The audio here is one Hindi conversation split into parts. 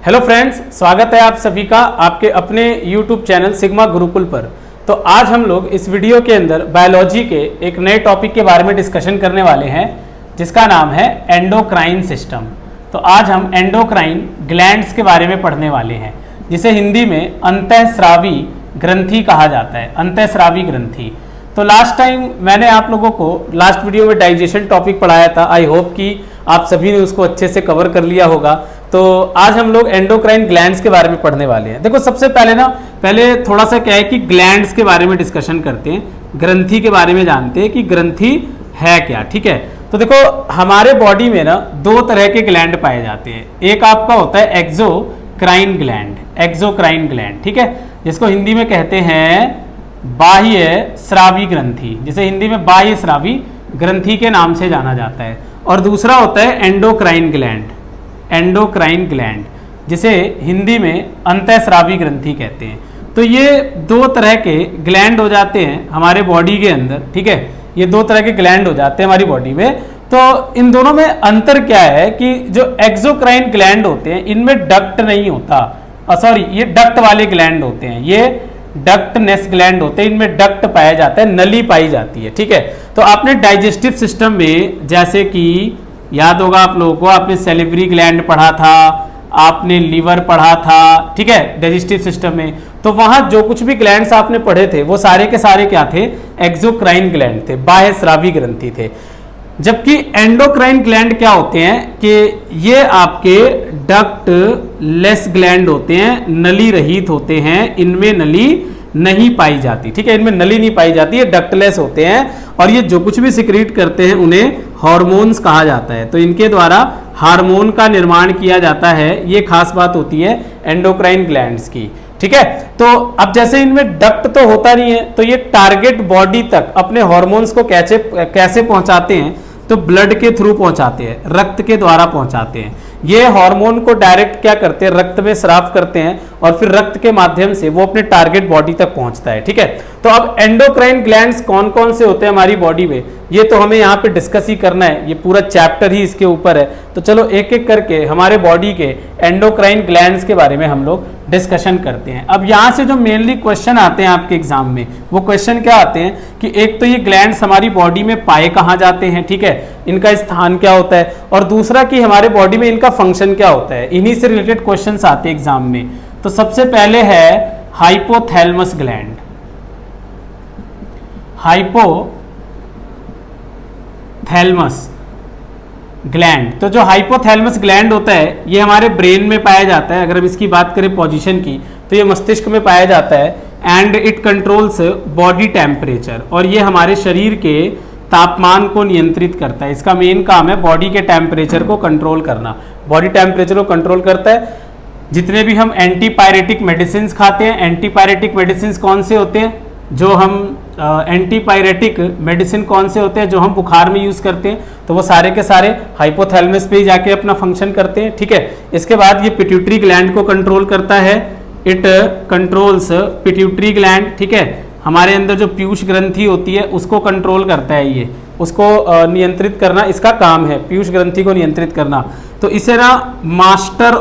हेलो फ्रेंड्स, स्वागत है आप सभी का आपके अपने YouTube चैनल सिग्मा गुरुकुल पर। तो आज हम लोग इस वीडियो के अंदर बायोलॉजी के एक नए टॉपिक के बारे में डिस्कशन करने वाले हैं जिसका नाम है एंडोक्राइन सिस्टम। तो आज हम एंडोक्राइन ग्लैंड्स के बारे में पढ़ने वाले हैं जिसे हिंदी में अंतःस्रावी ग्रंथि कहा जाता है, अंतःस्रावी ग्रंथि। तो लास्ट टाइम मैंने आप लोगों को लास्ट वीडियो में डाइजेशन टॉपिक पढ़ाया था। आई होप कि आप सभी ने उसको अच्छे से कवर कर लिया होगा। तो आज हम लोग एंडोक्राइन ग्लैंड्स के बारे में पढ़ने वाले हैं। देखो, सबसे पहले थोड़ा सा क्या है कि ग्लैंड्स के बारे में डिस्कशन करते हैं, ग्रंथि के बारे में जानते हैं कि ग्रंथि है क्या। ठीक है, तो देखो हमारे बॉडी में ना दो तरह के ग्लैंड पाए जाते हैं। एक आपका होता है एक्सोक्राइन ग्लैंड, एक्सोक्राइन ग्लैंड, ठीक है, जिसको हिंदी में कहते हैं बाह्य स्रावी ग्रंथि, जिसे हिंदी में बाह्य स्रावी ग्रंथि के नाम से जाना जाता है। और दूसरा होता है एंडोक्राइन ग्लैंड, एंडोक्राइन ग्लैंड, जिसे हिंदी में अंतःस्रावी ग्रंथि कहते हैं। तो ये दो तरह के ग्लैंड हो जाते हैं हमारे बॉडी के अंदर। ठीक है, ये दो तरह के ग्लैंड हो जाते हैं हमारी बॉडी में। तो इन दोनों में अंतर क्या है कि जो एक्सोक्राइन ग्लैंड होते हैं इनमें डक्ट नहीं होता, सॉरी ये डक्ट वाले ग्लैंड होते हैं, ये डक्टनेस ग्लैंड होते हैं, इनमें डक्ट पाया जाता है, नली पाई जाती है। ठीक है, तो आपने डाइजेस्टिव सिस्टम में जैसे कि याद होगा आप लोगों को, आपने सैलिवरी ग्लैंड पढ़ा था, आपने लीवर पढ़ा था, ठीक है, डाइजेस्टिव सिस्टम में। तो वहां जो कुछ भी ग्लैंड्स आपने पढ़े थे वो सारे के सारे क्या थे? एक्सोक्राइन ग्लैंड थे, बाह्य स्रावी ग्रंथि थे। जबकि एंडोक्राइन ग्लैंड क्या होते हैं कि ये आपके डक्ट लेस ग्लैंड होते हैं, नली रहित होते हैं, इनमें नली नहीं पाई जाती। ठीक है, इनमें नली नहीं पाई जाती, ये डक्टलेस होते हैं और ये जो कुछ भी सिक्रीट करते हैं उन्हें हार्मोन्स कहा जाता है। तो इनके द्वारा हार्मोन का निर्माण किया जाता है, ये खास बात होती है एंडोक्राइन ग्लैंड्स की। ठीक है, तो अब जैसे इनमें डक्ट तो होता नहीं है तो ये टारगेट बॉडी तक अपने हार्मोन्स को कैसे पहुंचाते हैं? तो ब्लड के थ्रू पहुंचाते हैं, रक्त के द्वारा पहुंचाते हैं। ये हार्मोन को डायरेक्ट क्या करते हैं? रक्त में स्राव करते हैं और फिर रक्त के माध्यम से वो अपने टारगेट बॉडी तक पहुंचता है। ठीक है, तो अब एंडोक्राइन ग्लैंड्स कौन कौन से होते हैं हमारी बॉडी में, ये तो हमें यहाँ पे डिस्कस ही करना है, ये पूरा चैप्टर ही इसके ऊपर है। तो चलो एक एक करके हमारे बॉडी के एंडोक्राइन ग्लैंड्स के बारे में हम लोग डिस्कशन करते हैं। अब यहाँ से जो मेनली क्वेश्चन आते हैं आपके एग्जाम में, वो क्वेश्चन क्या आते हैं कि एक तो ये ग्लैंड्स हमारी बॉडी में पाए कहाँ जाते हैं, ठीक है, इनका स्थान क्या होता है, और दूसरा कि हमारे बॉडी में इनका फंक्शन क्या होता है। इन्हीं से रिलेटेड क्वेश्चंस आते हैं एग्जाम में। तो सबसे पहले है हाइपोथैलेमस ग्लैंड, हाइपोथैलेमस ग्लैंड। तो जो हाइपोथैलेमस ग्लैंड होता है ये हमारे ब्रेन में पाया जाता है। अगर हम इसकी बात करें पोजीशन की तो ये मस्तिष्क में पाया जाता है and it controls body temperature, और ये हमारे शरीर के तापमान को नियंत्रित करता है। इसका मेन काम है बॉडी के टेम्परेचर को कंट्रोल करना, बॉडी टेम्परेचर को कंट्रोल करता है। जितने भी हम एंटीपायरेटिक मेडिसिन खाते हैं, एंटीपायरेटिक मेडिसिन कौन से होते हैं? जो हम एंटीपायरेटिक मेडिसिन कौन से होते हैं जो हम बुखार में यूज़ करते हैं? तो वो सारे के सारे हाइपोथैलेमस पे ही जाके अपना फंक्शन करते हैं। ठीक है, इसके बाद ये पिट्यूटरी ग्लैंड को कंट्रोल करता है, इट कंट्रोल्स पिट्यूटरी ग्लैंड। ठीक है, हमारे अंदर जो पीयूष ग्रंथि होती है उसको कंट्रोल करता है, ये उसको नियंत्रित करना इसका काम है, पीयूष ग्रंथि को नियंत्रित करना। तो इसे ना मास्टर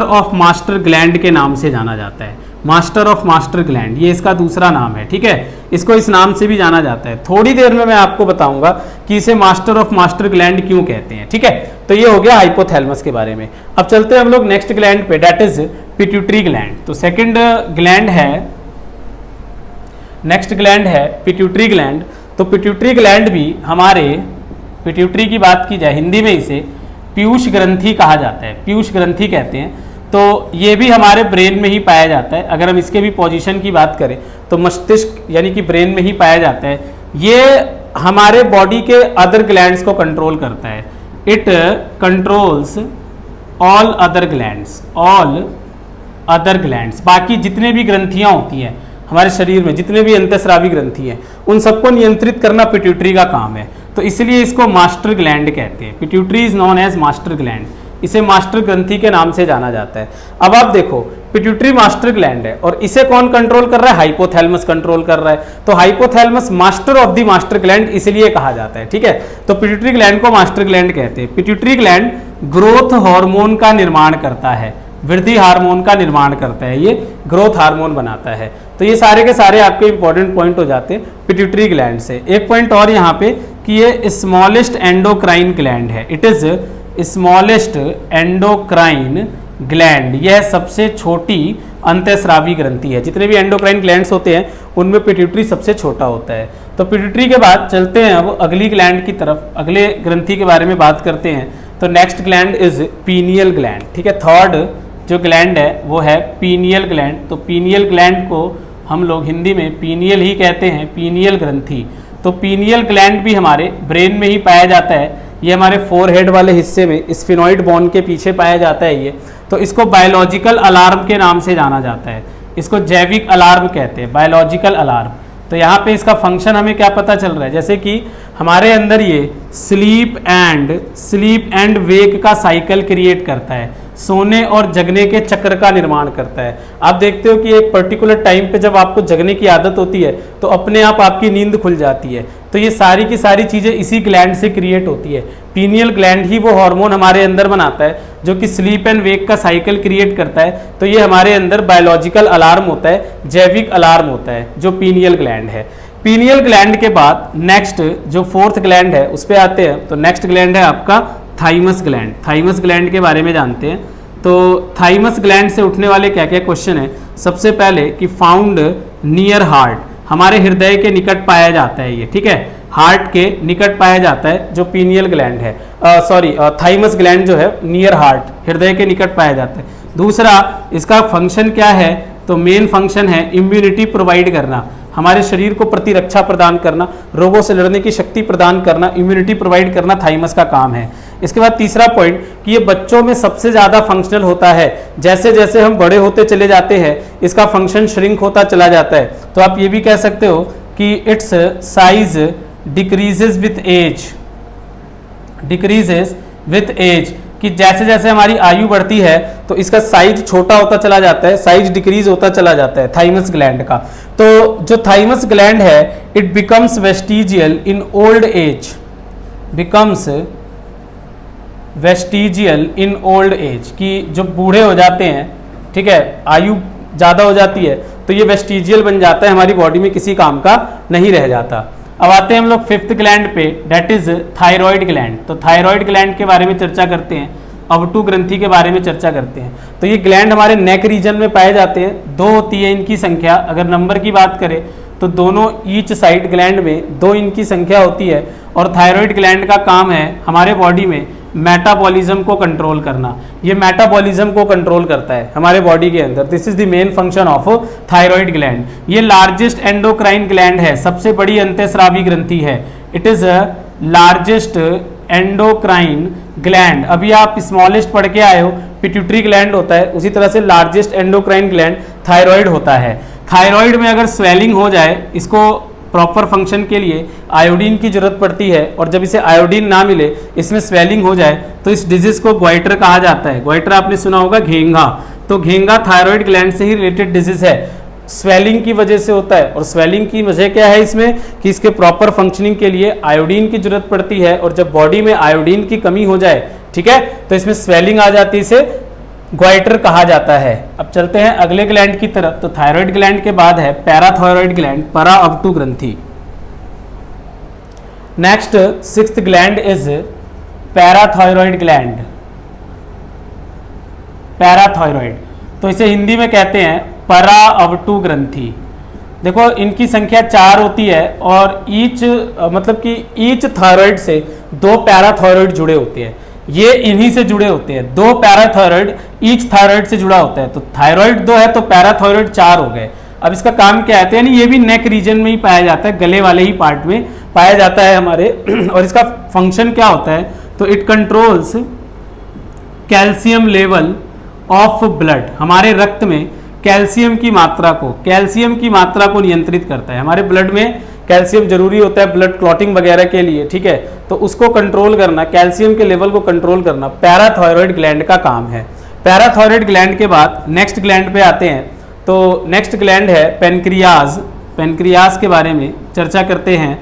ऑफ मास्टर ग्लैंड के नाम से जाना जाता है, मास्टर ऑफ मास्टर ग्लैंड, ये इसका दूसरा नाम है। ठीक है, इसको इस नाम से भी जाना जाता है। थोड़ी देर में मैं आपको बताऊंगा कि इसे मास्टर ऑफ मास्टर ग्लैंड क्यों कहते हैं। ठीक है, तो ये हो गया हाइपोथैलेमस के बारे में। अब चलते हैं हम लोग नेक्स्ट ग्लैंड पे, दैट इज पिट्यूटरी ग्लैंड। तो सेकंड ग्लैंड है, नेक्स्ट ग्लैंड है पिट्यूटरी ग्लैंड। तो पिट्यूटरी ग्लैंड भी हमारे, पिट्यूटरी की बात की जाए हिंदी में इसे पीयूष ग्रंथि कहा जाता है, पीयूष ग्रंथि कहते हैं। तो ये भी हमारे ब्रेन में ही पाया जाता है। अगर हम इसके भी पोजीशन की बात करें तो मस्तिष्क यानी कि ब्रेन में ही पाया जाता है। ये हमारे बॉडी के अदर ग्लैंड्स को कंट्रोल करता है, it controls all other glands, all other glands. बाकी जितने भी ग्रंथियां होती हैं हमारे शरीर में, जितने भी अंतःस्रावी ग्रंथि हैं, उन सबको नियंत्रित करना पिट्यूटरी का काम है। तो इसलिए इसको मास्टर ग्लैंड कहते हैं। Pituitary is known as master gland, इसे मास्टर ग्रंथि के नाम से जाना जाता है। अब आप देखो, पिट्यूटरी मास्टर ग्लैंड है और इसे कौन कंट्रोल कर रहा है? हाइपोथैलेमस कंट्रोल कर रहा है। तो hypothalamus master of the master gland इसलिए कहा जाता है। ठीक है, तो पिट्यूटरी ग्लैंड को मास्टर ग्लैंड कहते हैं। पिट्यूटरी ग्लैंड ग्रोथ हार्मोन का निर्माण करता है, वृद्धि हार्मोन का निर्माण करता है, ये ग्रोथ हार्मोन बनाता है। तो ये सारे के सारे आपके इंपॉर्टेंट पॉइंट हो जाते हैं पिट्यूटरी ग्लैंड से। एक पॉइंट और यहाँ पे कि ये स्मॉलेस्ट एंडोक्राइन ग्लैंड है, it is smallest endocrine gland, यह सबसे छोटी अंतःस्रावी ग्रंथि है। जितने भी एंडोक्राइन ग्लैंड्स होते हैं उनमें पिट्यूटरी सबसे छोटा होता है। तो पिट्यूटरी के बाद चलते हैं अब अगली ग्लैंड की तरफ, अगले ग्रंथि के बारे में बात करते हैं। तो next gland is pineal gland, ठीक है। थर्ड जो ग्लैंड है वो है पीनियल ग्लैंड। तो पीनियल ग्लैंड को हम लोग हिंदी में पीनियल ही कहते हैं, पीनियल ग्रंथि। तो पीनियल ग्लैंड भी हमारे ब्रेन में ही पाया जाता है, ये हमारे फोरहेड वाले हिस्से में स्फिनोइड बोन के पीछे पाया जाता है ये। तो इसको बायोलॉजिकल अलार्म के नाम से जाना जाता है, इसको जैविक अलार्म कहते हैं, बायोलॉजिकल अलार्म। तो यहाँ पे इसका फंक्शन हमें क्या पता चल रहा है, जैसे कि हमारे अंदर ये स्लीप एंड वेक का साइकिल क्रिएट करता है, सोने और जगने के चक्र का निर्माण करता है। आप देखते हो कि एक पर्टिकुलर टाइम पे जब आपको जगने की आदत होती है तो अपने आप आपकी नींद खुल जाती है। तो ये सारी की सारी चीज़ें इसी ग्लैंड से क्रिएट होती है। पीनियल ग्लैंड ही वो हार्मोन हमारे अंदर बनाता है जो कि स्लीप एंड वेक का साइकिल क्रिएट करता है। तो ये हमारे अंदर बायोलॉजिकल अलार्म होता है, जैविक अलार्म होता है, जो पीनियल ग्लैंड है। पीनियल ग्लैंड के बाद नेक्स्ट जो फोर्थ ग्लैंड है उस पर आते हैं। तो नेक्स्ट ग्लैंड है आपका थाइमस ग्लैंड। थाइमस ग्लैंड के बारे में जानते हैं। तो थाइमस ग्लैंड से उठने वाले क्या क्या क्वेश्चन है। सबसे पहले कि फाउंड नियर हार्ट, हमारे हृदय के निकट पाया जाता है ये, ठीक है, हार्ट के निकट पाया जाता है जो पीनियल ग्लैंड है, थाइमस ग्लैंड जो है नियर हार्ट, हृदय के निकट पाया जाता है। दूसरा इसका फंक्शन क्या है, तो मेन फंक्शन है इम्यूनिटी प्रोवाइड करना, हमारे शरीर को प्रतिरक्षा प्रदान करना, रोगों से लड़ने की शक्ति प्रदान करना, इम्यूनिटी प्रोवाइड करना थाइमस का काम है। इसके बाद तीसरा पॉइंट कि ये बच्चों में सबसे ज़्यादा फंक्शनल होता है, जैसे जैसे हम बड़े होते चले जाते हैं इसका फंक्शन श्रिंक होता चला जाता है। तो आप ये भी कह सकते हो कि its size decreases with age, कि जैसे जैसे हमारी आयु बढ़ती है तो इसका साइज छोटा होता चला जाता है, साइज डिक्रीज होता चला जाता है थाइमस ग्लैंड का। तो जो थाइमस ग्लैंड है it becomes vestigial in old age, becomes vestigial in old age, कि जो बूढ़े हो जाते हैं, ठीक है, आयु ज़्यादा हो जाती है तो ये वेस्टिजियल बन जाता है, हमारी बॉडी में किसी काम का नहीं रह जाता। अब आते हैं हम लोग फिफ्थ ग्लैंड पे, डेट इज थायराइड ग्लैंड। तो थायराइड ग्लैंड के बारे में चर्चा करते हैं, अवटू ग्रंथि के बारे में चर्चा करते हैं। तो ये ग्लैंड हमारे नेक रीजन में पाए जाते हैं, 2 होती है इनकी संख्या। अगर नंबर की बात करें तो दोनों ईच साइड ग्लैंड में 2 इनकी संख्या होती है। और थायराइड ग्लैंड का काम है हमारे बॉडी में मेटाबॉलिज्म को कंट्रोल करना, ये मेटाबॉलिज्म को कंट्रोल करता है हमारे बॉडी के अंदर। This is the main function of thyroid gland. ये लार्जेस्ट एंडोक्राइन ग्लैंड है, सबसे बड़ी अंतःस्रावी ग्रंथि है। It is largest endocrine gland. अभी आप स्मॉलेस्ट पढ़ के आए हो, पिट्यूटरी ग्लैंड होता है, उसी तरह से लार्जेस्ट एंडोक्राइन ग्लैंड थायराइड होता है। थायराइड में अगर स्वेलिंग हो जाए, इसको प्रॉपर फंक्शन के लिए आयोडीन की जरूरत पड़ती है, और जब इसे आयोडीन ना मिले, इसमें स्वेलिंग हो जाए, तो इस डिजीज को ग्वाइटर कहा जाता है। ग्वाइटर आपने सुना होगा, घेंगा। तो घेंगा थायराइड ग्लैंड से ही रिलेटेड डिजीज है, स्वेलिंग की वजह से होता है। और स्वेलिंग की वजह क्या है इसमें, कि इसके प्रॉपर फंक्शनिंग के लिए आयोडीन की जरूरत पड़ती है, और जब बॉडी में आयोडीन की कमी हो जाए, ठीक है, तो इसमें स्वेलिंग आ जाती है, इसे ग्वाइटर कहा जाता है। अब चलते हैं अगले ग्लैंड की तरफ। तो थायराइड ग्लैंड के बाद है पैराथायराइड ग्लैंड, परा अवटू ग्रंथि। Next sixth gland is parathyroid gland, parathyroid. तो इसे हिंदी में कहते हैं परा अवटू ग्रंथि। देखो इनकी संख्या 4 होती है, और मतलब कि ईच थायराइड से 2 पैराथायराइड जुड़े होते हैं, ये इन्हीं से जुड़े होते हैं। 2 पैराथायराइड ईच थायराइड से जुड़ा होता है। तो थायराइड 2 है तो पैराथायराइड 4 हो गए। अब इसका काम क्या है, यानी ये भी नेक रीजन में ही पाया जाता है, गले वाले ही पार्ट में पाया जाता है हमारे। और इसका फंक्शन क्या होता है, तो it controls calcium level of blood, हमारे रक्त में कैल्शियम की मात्रा को नियंत्रित करता है। हमारे ब्लड में कैल्शियम जरूरी होता है ब्लड क्लॉटिंग वगैरह के लिए, ठीक है, तो उसको कंट्रोल करना, कैल्शियम के लेवल को कंट्रोल करना पैराथायराइड ग्लैंड का काम है। पैराथायराइड ग्लैंड के बाद नेक्स्ट ग्लैंड पे आते हैं। तो नेक्स्ट ग्लैंड है पेनक्रियाज। पेनक्रियाज के बारे में चर्चा करते हैं।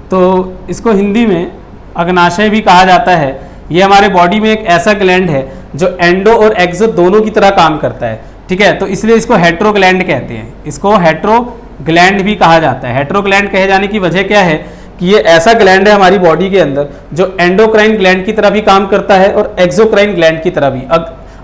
तो इसको हिंदी में अग्नाशय भी कहा जाता है। ये हमारे बॉडी में एक ऐसा ग्लैंड है जो एंडो और एक्सो दोनों की तरह काम करता है, ठीक है। तो इसलिए इसको हेटेरोग्लैंड कहते हैं, इसको हेटेरोग्लैंड भी कहा जाता है। हेटेरोग्लैंड कहे जाने की वजह क्या है कि ये ऐसा ग्लैंड है हमारी बॉडी के अंदर जो एंडोक्राइन ग्लैंड की तरह भी काम करता है और एक्सोक्राइन ग्लैंड की तरह भी,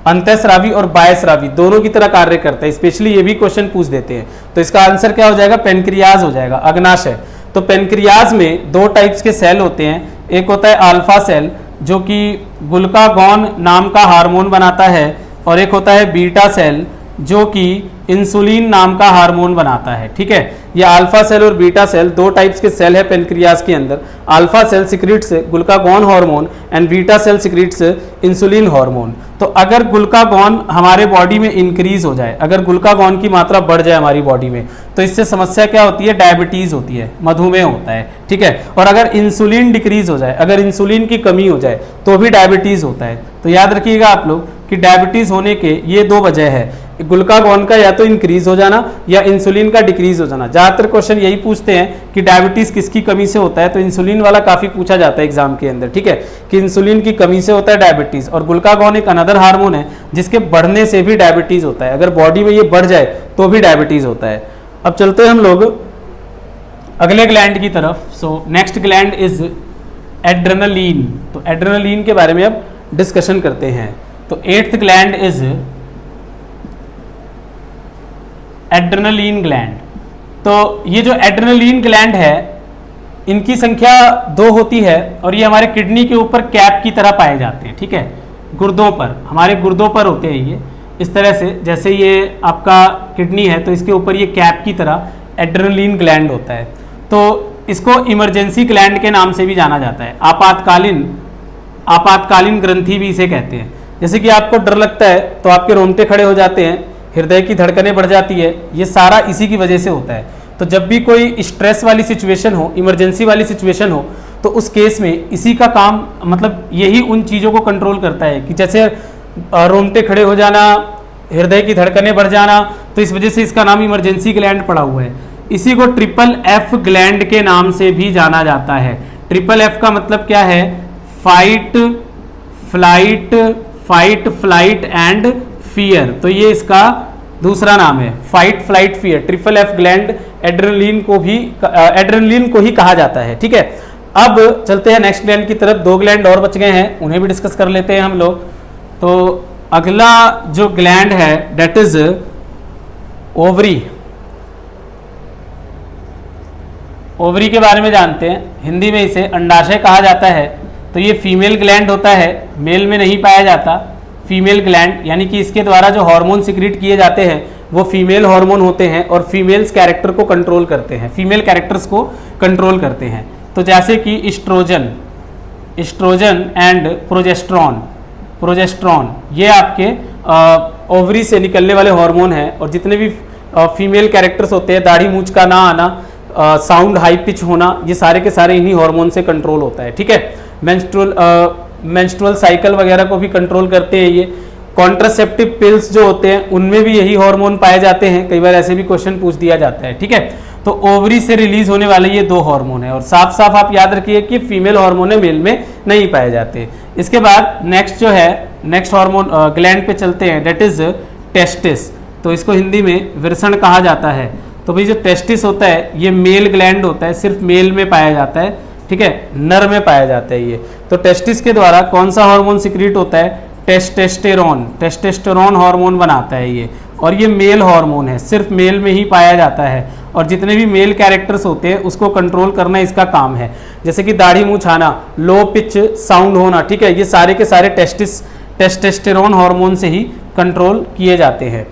अंतःस्रावी और बाह्यस्रावी दोनों की तरह कार्य करता है। स्पेशली ये भी क्वेश्चन पूछ देते हैं, तो इसका आंसर क्या हो जाएगा, पेनक्रियाज हो जाएगा, अग्नाशय। तो पेनक्रियाज में दो टाइप्स के सेल होते हैं, एक होता है अल्फा सेल जो कि ग्लूकागॉन नाम का हार्मोन बनाता है, और एक होता है बीटा सेल जो कि इंसुलिन नाम का हार्मोन बनाता है, ठीक है। ये अल्फा सेल और बीटा सेल दो टाइप्स के सेल है पेनक्रियाज के अंदर। Alpha cell secretes glucagon hormone and beta cell secretes insulin hormone. तो अगर ग्लूकागॉन हमारे बॉडी में इंक्रीज हो जाए, अगर ग्लूकागॉन की मात्रा बढ़ जाए हमारी बॉडी में, तो इससे समस्या क्या होती है, डायबिटीज होती है, मधुमेह होता है, ठीक है। और अगर इंसुलिन डिक्रीज हो जाए, अगर इंसुलिन की कमी हो जाए तो भी डायबिटीज होता है। तो याद रखिएगा आप लोग कि डायबिटीज होने के ये दो वजह है, ग्लूकागॉन का या तो इंक्रीज हो जाना या इंसुलिन का डिक्रीज हो जाना। ज्यादातर क्वेश्चन यही पूछते हैं कि डायबिटीज किसकी कमी से होता है, तो इंसुलिन वाला काफी पूछा जाता है एग्जाम के अंदर, ठीक है, कि इंसुलिन की कमी से होता है डायबिटीज। और ग्लूकागॉन एक अनदर हार्मोन है जिसके बढ़ने से भी डायबिटीज होता है, अगर बॉडी में ये बढ़ जाए तो भी डायबिटीज होता है। अब चलते हैं हम लोग अगले ग्लैंड की तरफ। So next gland is adrenaline. तो एड्रेनलिन के बारे में अब डिस्कशन करते हैं। तो 8th gland is adrenaline gland. तो ये जो एड्रेनलिन ग्लैंड है इनकी संख्या 2 होती है और ये हमारे किडनी के ऊपर कैप की तरह पाए जाते हैं, ठीक है, गुर्दों पर, हमारे गुर्दों पर होते हैं ये इस तरह से, जैसे ये आपका किडनी है तो इसके ऊपर ये कैप की तरह एड्रेनलिन ग्लैंड होता है। तो इसको इमरजेंसी ग्लैंड के नाम से भी जाना जाता है, आपातकालीन ग्रंथि भी इसे कहते हैं। जैसे कि आपको डर लगता है तो आपके रोंगटे खड़े हो जाते हैं, हृदय की धड़कनें बढ़ जाती है, ये सारा इसी की वजह से होता है। तो जब भी कोई स्ट्रेस वाली सिचुएशन हो, इमरजेंसी वाली सिचुएशन हो, तो उस केस में इसी का काम, मतलब यही उन चीज़ों को कंट्रोल करता है कि जैसे रोंगटे खड़े हो जाना, हृदय की धड़कनें बढ़ जाना, तो इस वजह से इसका नाम इमरजेंसी ग्लैंड पड़ा हुआ है। इसी को ट्रिपल एफ ग्लैंड के नाम से भी जाना जाता है। ट्रिपल एफ का मतलब क्या है, फाइट फ्लाइट एंड फियर। तो ये इसका दूसरा नाम है, fight flight fear. Triple F gland adrenaline को ही कहा जाता है, ठीक है। अब चलते हैं नेक्स्ट ग्लैंड की तरफ। 2 ग्लैंड और बच गए हैं, उन्हें भी डिस्कस कर लेते हैं हम लोग। तो अगला जो ग्लैंड है डेट इज ओवरी। ओवरी के बारे में जानते हैं, हिंदी में इसे अंडाशय कहा जाता है। तो ये फीमेल ग्लैंड होता है, मेल में नहीं पाया जाता। फीमेल ग्लैंड यानी कि इसके द्वारा जो हार्मोन सिक्रीट किए जाते हैं वो फीमेल हार्मोन होते हैं और फीमेल्स कैरेक्टर को कंट्रोल करते हैं, फीमेल कैरेक्टर्स को कंट्रोल करते हैं। तो जैसे कि इस्ट्रोजन एंड प्रोजेस्ट्रॉन ये आपके ओवरी से निकलने वाले हार्मोन हैं। और जितने भी फीमेल कैरेक्टर्स होते हैं, दाढ़ी मूंछ का ना आना, साउंड हाई पिच होना, ये सारे के सारे इन्हीं हार्मोन से कंट्रोल होता है, ठीक है। मेंस्ट्रुअल साइकिल वगैरह को भी कंट्रोल करते हैं ये। कॉन्ट्रासेप्टिव पिल्स जो होते हैं उनमें भी यही हार्मोन पाए जाते हैं, कई बार ऐसे भी क्वेश्चन पूछ दिया जाता है, ठीक है। तो ओवरी से रिलीज होने वाले ये 2 हार्मोन है और साफ साफ आप याद रखिए कि फीमेल हार्मोन है, मेल में नहीं पाए जाते। इसके बाद नेक्स्ट जो है, नेक्स्ट हार्मोन ग्लैंड पे चलते हैं, डेट इज टेस्टिस। तो इसको हिंदी में विरसण कहा जाता है। तो भाई जो टेस्टिस होता है ये मेल ग्लैंड होता है, सिर्फ मेल में पाया जाता है, ठीक है, नर में पाया जाता है ये। तो टेस्टिस के द्वारा कौन सा हार्मोन सिक्रीट होता है, टेस्टोस्टेरोन हार्मोन बनाता है ये। और ये मेल हार्मोन है, सिर्फ मेल में ही पाया जाता है और जितने भी मेल कैरेक्टर्स होते हैं उसको कंट्रोल करना इसका काम है। जैसे कि दाढ़ी मूंछ आना, लो पिच साउंड होना, ठीक है, ये सारे के सारे टेस्टोस्टेरोन हार्मोन से ही कंट्रोल किए जाते हैं।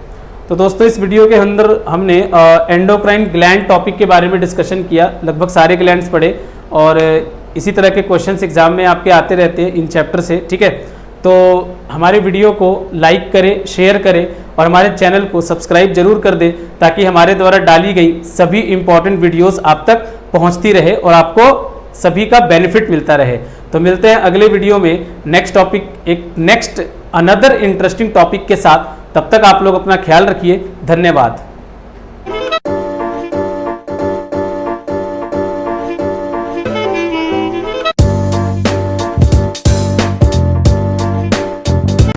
तो दोस्तों इस वीडियो के अंदर हमने एंडोक्राइन ग्लैंड टॉपिक के बारे में डिस्कशन किया, लगभग सारे ग्लैंड्स पढ़े और इसी तरह के क्वेश्चंस एग्जाम में आपके आते रहते हैं इन चैप्टर से, ठीक है। तो हमारे वीडियो को लाइक करें, शेयर करें और हमारे चैनल को सब्सक्राइब जरूर कर दें ताकि हमारे द्वारा डाली गई सभी इंपॉर्टेंट वीडियोस आप तक पहुंचती रहे और आपको सभी का बेनिफिट मिलता रहे। तो मिलते हैं अगले वीडियो में नेक्स्ट अनदर इंटरेस्टिंग टॉपिक के साथ। तब तक आप लोग अपना ख्याल रखिए। धन्यवाद।